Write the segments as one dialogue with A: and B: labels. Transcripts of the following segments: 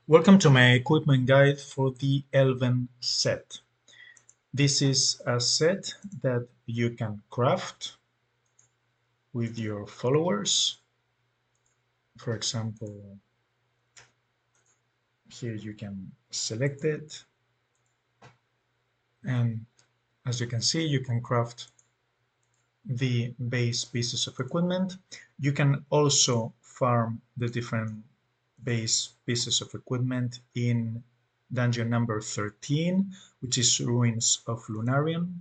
A: Welcome to my equipment guide for the Elven set. This is a set that you can craft with your followers. For example, here you can select it, and as you can see, you can craft the base pieces of equipment. You can also farm the different base pieces of equipment in dungeon number 13, which is Ruins of Lunarion,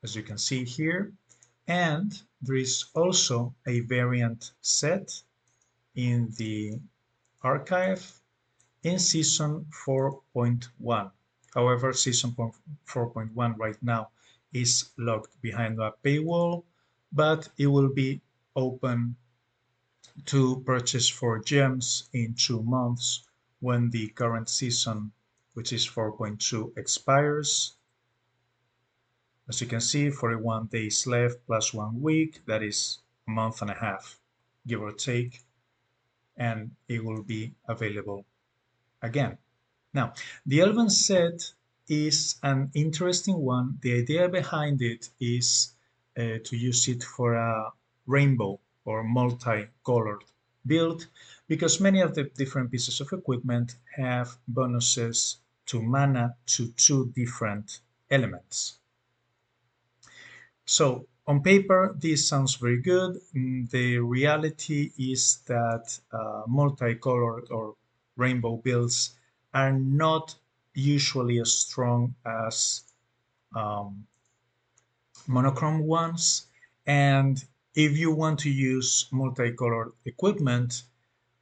A: as you can see here. And there is also a variant set in the archive in season 4.1. However, season 4.1 right now is locked behind a paywall, but it will be open to purchase for gems in 2 months when the current season, which is 4.2, expires. As you can see, 41 days left plus 1 week, that is a month and a half, give or take, and it will be available again. Now, the Elven set is an interesting one. The idea behind it is to use it for a rainbow or multicolored build because many of the different pieces of equipment have bonuses to mana to two different elements. So on paper, this sounds very good. The reality is that multicolored or rainbow builds are not usually as strong as um, monochrome ones. And if you want to use multicolored equipment,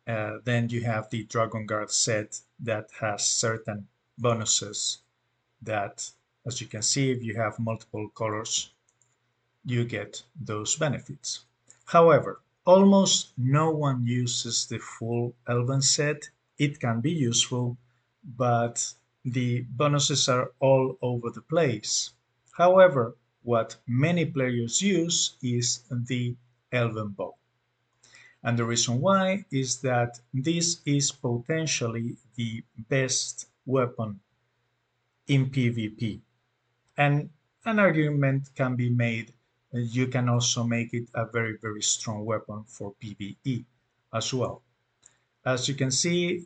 A: then you have the Dragon Guard set that has certain bonuses that, as you can see, if you have multiple colors, you get those benefits. However, almost no one uses the full Elven set. It can be useful, but the bonuses are all over the place. However, what many players use is the Elven bow. And the reason why is that this is potentially the best weapon in PvP. And an argument can be made you can also make it a very, very strong weapon for PvE as well. As you can see,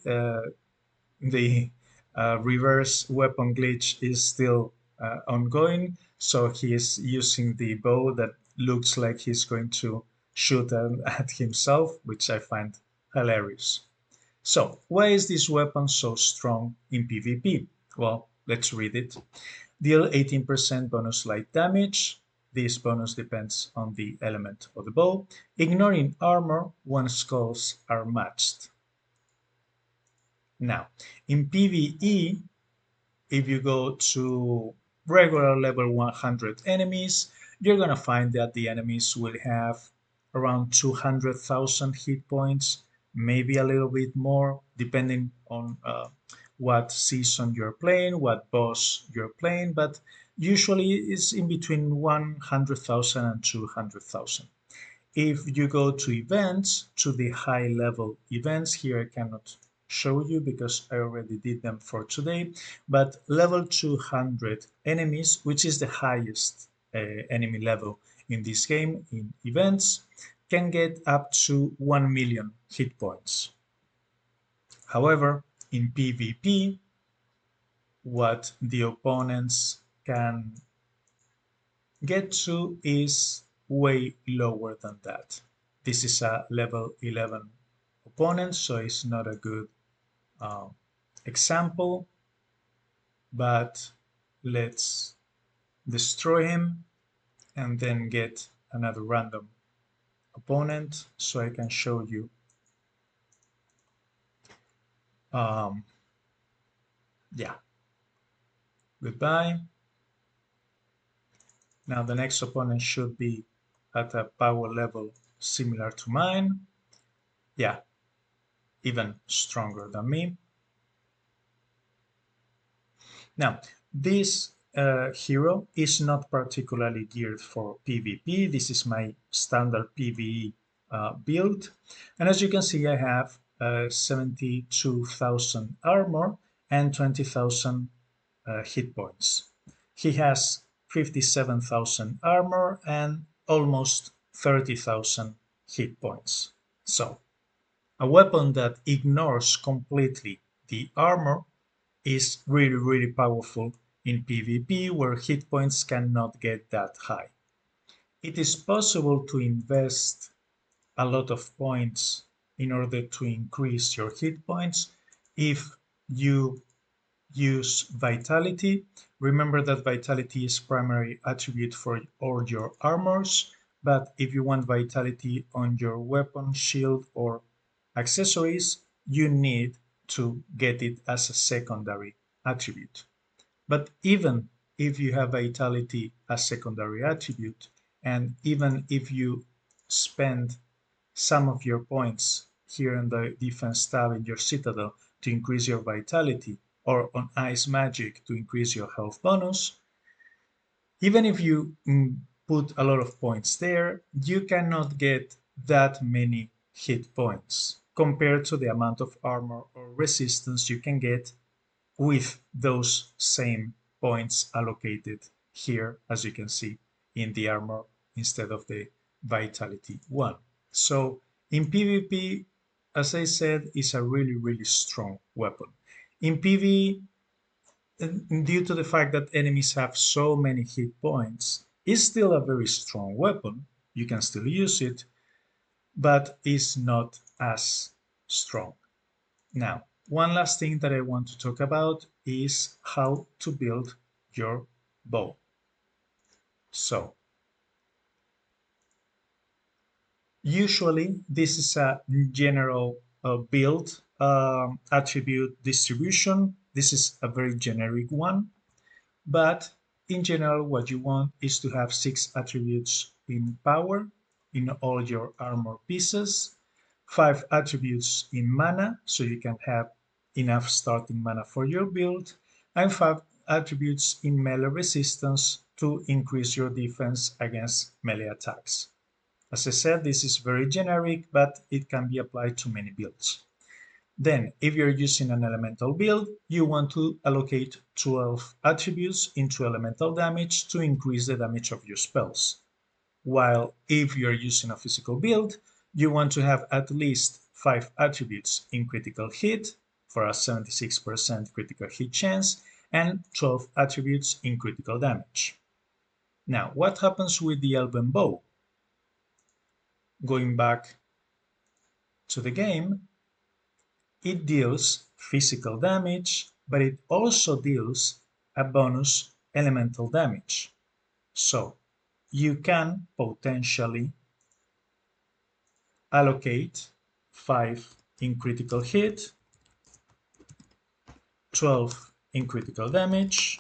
A: the reverse weapon glitch is still ongoing. So he is using the bow that looks like he's going to shoot at himself, which I find hilarious. So why is this weapon so strong in PvP? Well, let's read it. Deal 18% bonus light damage. This bonus depends on the element of the bow. Ignoring armor when skulls are matched. Now, in PvE, if you go to regular level 100 enemies, you're going to find that the enemies will have around 200,000 hit points, maybe a little bit more, depending on what season you're playing, what boss you're playing, but usually it's in between 100,000 and 200,000. If you go to events, to the high level events, here I cannot show you because I already did them for today, but level 200 enemies, which is the highest enemy level in this game in events, can get up to 1 million hit points. However, in PvP, what the opponents can get to is way lower than that. This is a level 11 opponent, so it's not a good um, example, but let's destroy him and then get another random opponent so I can show you. Yeah, goodbye. Now the next opponent should be at a power level similar to mine. Yeah, even stronger than me. Now, this hero is not particularly geared for PvP. This is my standard PvE build. And as you can see, I have 72,000 armor and 20,000 hit points. He has 57,000 armor and almost 30,000 hit points. So, a weapon that ignores completely the armor is really, really powerful in PvP where hit points cannot get that high. It is possible to invest a lot of points in order to increase your hit points if you use vitality. Remember that vitality is primary attribute for all your armors, but if you want vitality on your weapon, shield, or accessories, you need to get it as a secondary attribute. But even if you have vitality as secondary attribute, and even if you spend some of your points here in the defense tab in your citadel to increase your vitality, or on ice magic to increase your health bonus, even if you put a lot of points there, you cannot get that many hit points compared to the amount of armor or resistance you can get with those same points allocated here, as you can see in the armor instead of the vitality one. So in PvP, as I said, is a really, really strong weapon. In PvE, due to the fact that enemies have so many hit points, it's still a very strong weapon. You can still use it, but it's not as strong. Now, one last thing that I want to talk about is how to build your bow. So, usually this is a general build attribute distribution. This is a very generic one, but in general, what you want is to have 6 attributes in power in all your armor pieces, 5 attributes in mana, so you can have enough starting mana for your build, and 5 attributes in melee resistance to increase your defense against melee attacks. As I said, this is very generic, but it can be applied to many builds. Then, if you're using an elemental build, you want to allocate 12 attributes into elemental damage to increase the damage of your spells. While if you're using a physical build, you want to have at least 5 attributes in critical hit for a 76% critical hit chance and 12 attributes in critical damage. Now, what happens with the Elven bow? Going back to the game, it deals physical damage, but it also deals a bonus elemental damage. So you can potentially allocate 5 in critical hit, 12 in critical damage,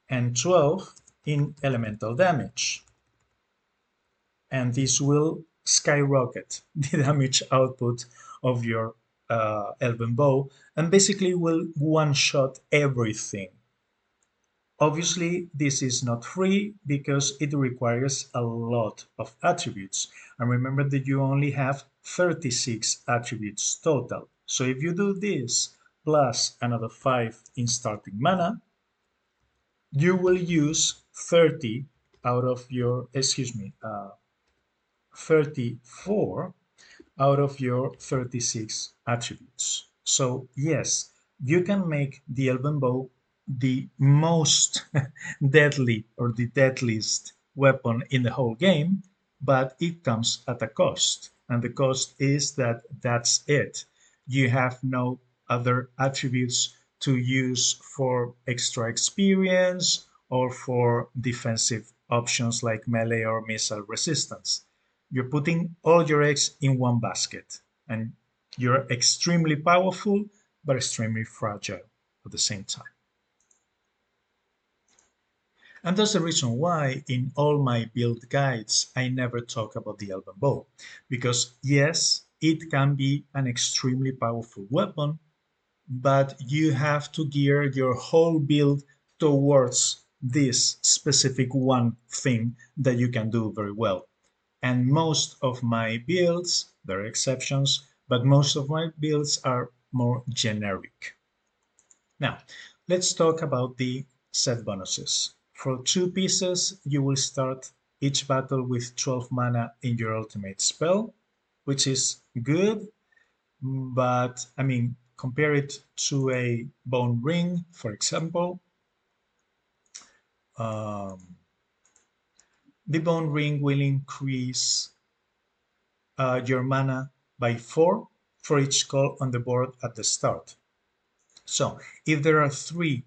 A: and 12 in elemental damage. And this will skyrocket the damage output of your Elven bow and basically will one-shot everything. Obviously, this is not free because it requires a lot of attributes. And remember that you only have 36 attributes total. So if you do this plus another 5 in starting mana, you will use 30 out of your, 34 out of your 36 attributes. So yes, you can make the Elven bow the most deadly or the deadliest weapon in the whole game, but it comes at a cost. And the cost is that that's it. You have no other attributes to use for extra experience or for defensive options like melee or missile resistance. You're putting all your eggs in one basket, and you're extremely powerful but extremely fragile at the same time. And that's the reason why in all my build guides I never talk about the Elven bow, because yes, it can be an extremely powerful weapon, but you have to gear your whole build towards this specific one thing that you can do very well. And most of my builds there are exceptions, but most of my builds are more generic. Now, let's talk about the set bonuses. For 2 pieces, you will start each battle with 12 mana in your ultimate spell, which is good, but I mean, compare it to a bone ring, for example. Um, the bone ring will increase your mana by 4 for each skull on the board at the start. So if there are 3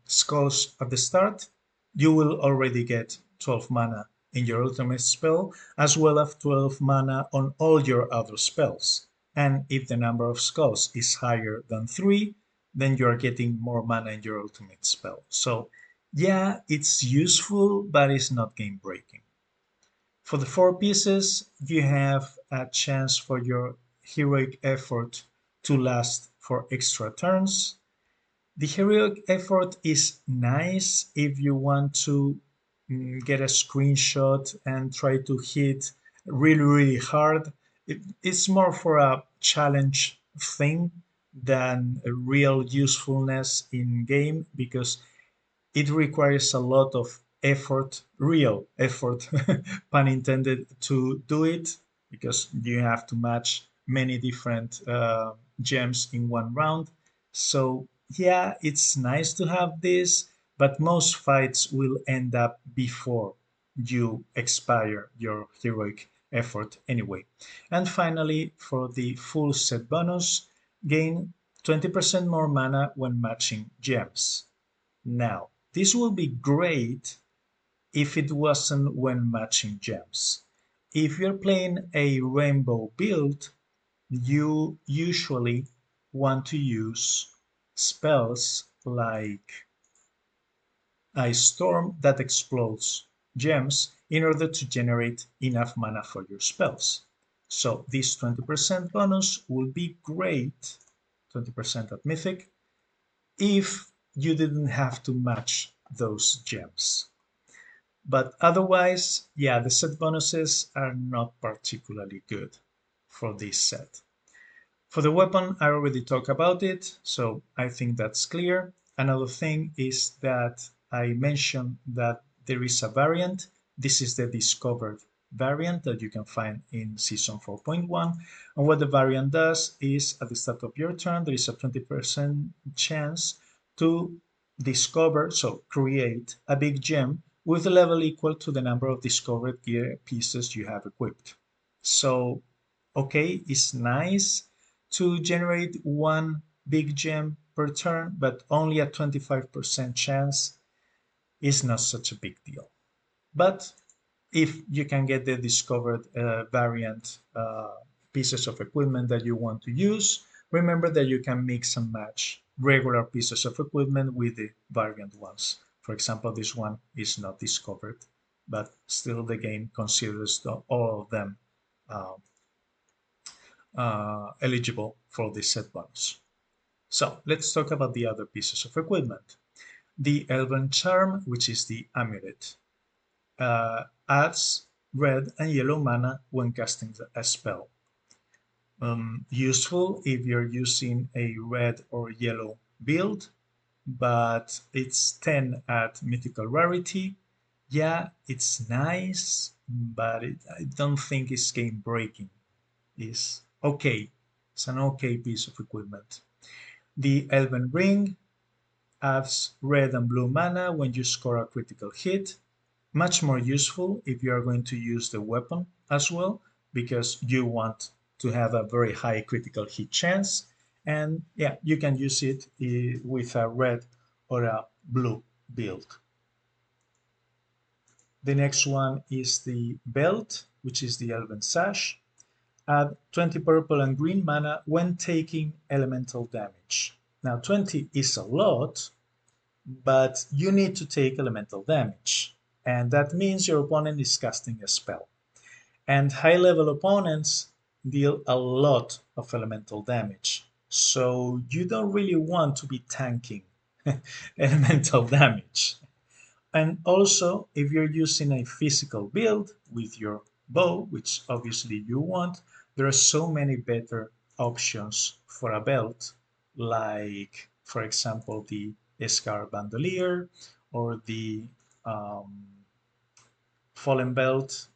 A: skulls at the start, you will already get 12 mana in your ultimate spell, as well as 12 mana on all your other spells. And if the number of skulls is higher than 3, then you are getting more mana in your ultimate spell. So, yeah, it's useful, but it's not game breaking. For the 4 pieces, you have a chance for your heroic effort to last for extra turns. The heroic effort is nice if you want to get a screenshot and try to hit really, really hard. It's more for a challenge thing than a real usefulness in game because it requires a lot of effort, real effort, pun intended, to do it because you have to match many different gems in one round. So, yeah, it's nice to have this, but most fights will end up before you expire your heroic effort anyway. And finally, for the full set bonus, gain 20% more mana when matching gems. Now, this will be great if it wasn't when matching gems. If you're playing a rainbow build, you usually want to use spells like Ice Storm that explodes gems in order to generate enough mana for your spells. So this 20% bonus will be great, 20% at Mythic, if you didn't have to match those gems. But otherwise, yeah, the set bonuses are not particularly good for this set. For the weapon, I already talked about it, so I think that's clear. Another thing is that I mentioned that there is a variant. This is the discovered variant that you can find in Season 4.1. And what the variant does is at the start of your turn, there is a 20% chance to discover, so create a big gem with a level equal to the number of discovered gear pieces you have equipped. So, okay, it's nice to generate one big gem per turn, but only a 25% chance is not such a big deal. But if you can get the discovered variant pieces of equipment that you want to use, remember that you can mix and match regular pieces of equipment with the variant ones. For example, this one is not discovered, but still the game considers all of them uh, eligible for the set bonus. So let's talk about the other pieces of equipment. The Elven Charm, which is the amulet, adds red and yellow mana when casting a spell. Useful if you're using a red or yellow build, but it's 10 at mythical rarity. Yeah, it's nice, but I don't think it's game breaking. It's okay. It's an okay piece of equipment. The Elven Ring adds red and blue mana when you score a critical hit. Much more useful if you are going to use the weapon as well, because you want to have a very high critical hit chance. And yeah, you can use it with a red or a blue build. The next one is the Belt, which is the Elven Sash. Add 20 purple and green mana when taking elemental damage. Now 20 is a lot, but you need to take elemental damage. And that means your opponent is casting a spell. And high level opponents deal a lot of elemental damage. So you don't really want to be tanking elemental damage. And also, if you're using a physical build with your bow, which obviously you want, there are so many better options for a belt, like, for example, the Scar Bandolier or the um, Fallen Belt.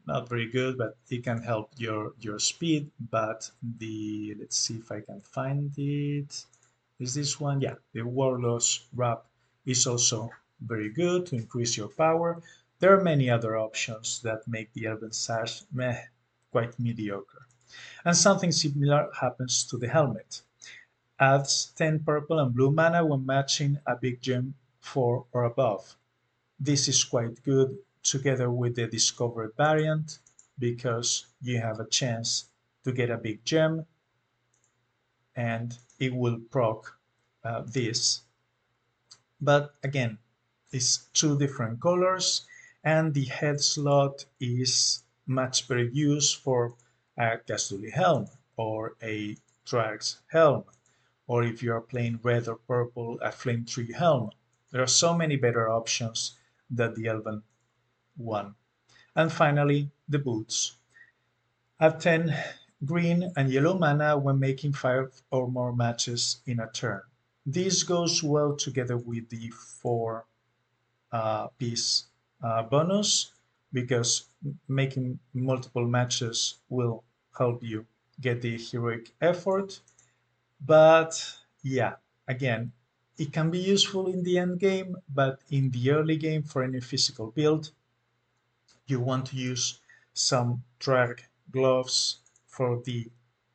A: Not very good, but it can help your speed. But the, let's see if I can find it. Is this one? Yeah, the Warlord's Wrap is also very good to increase your power. There are many other options that make the Elven Sash meh, quite mediocre. And something similar happens to the helmet. Adds 10 purple and blue mana when matching a big gem 4 or above. This is quite good together with the discovered variant because you have a chance to get a big gem and it will proc this. But again, it's two different colors and the head slot is much better used for a Castuli helm or a Drax helm, or if you are playing red or purple, a Flame Tree helm. There are so many better options than the Elven one. And finally, the boots. Have 10 green and yellow mana when making 5 or more matches in a turn. This goes well together with the 4 piece bonus because making multiple matches will help you get the heroic effort. But yeah, again, it can be useful in the end game, but in the early game for any physical build, you want to use some drag gloves for the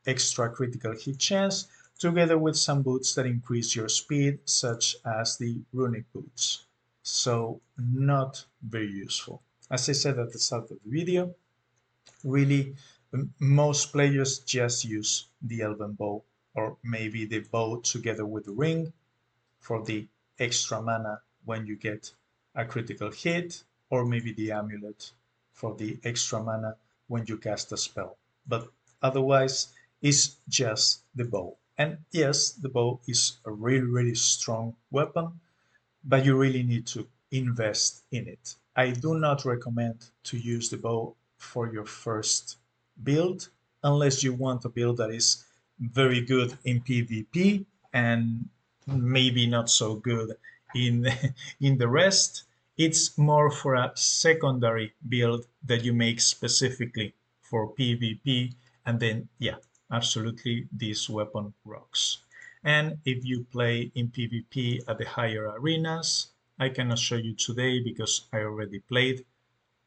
A: extra critical hit chance, together with some boots that increase your speed, such as the runic boots. So not very useful. As I said at the start of the video, really most players just use the elven bow or maybe the bow together with the ring for the extra mana when you get a critical hit, or maybe the amulet for the extra mana when you cast a spell. But otherwise, it's just the bow. And yes, the bow is a really, really strong weapon, but you really need to invest in it. I do not recommend to use the bow for your first build unless you want a build that is very good in PvP and maybe not so good in in the rest. It's more for a secondary build that you make specifically for PvP, and then yeah, absolutely this weapon rocks. And if you play in PvP at the higher arenas, I cannot show you today because I already played.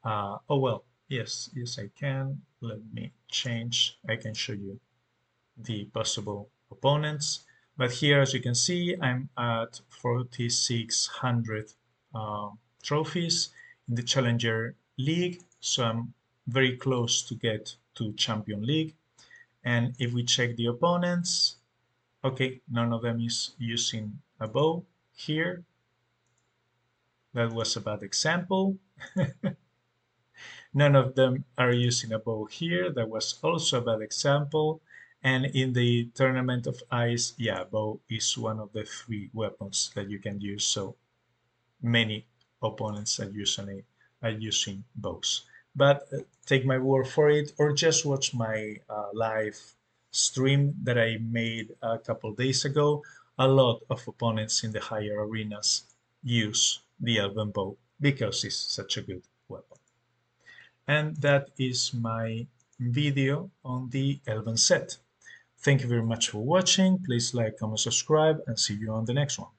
A: Oh well, yes, I can. Let me change. I can show you the possible opponents. But here, as you can see, I'm at 4,600 trophies in the Challenger League. So I'm very close to get to Champion League. And if we check the opponents, okay, none of them is using a bow here. That was a bad example. None of them are using a bow here. That was also a bad example. And in the Tournament of Ice, yeah, bow is one of the 3 weapons that you can use. So many opponents are using bows. But take my word for it, or just watch my live stream that I made a couple days ago. A lot of opponents in the higher arenas use the Elven bow because it's such a good weapon. And that is my video on the Elven set. Thank you very much for watching. Please like, comment, subscribe, and see you on the next one.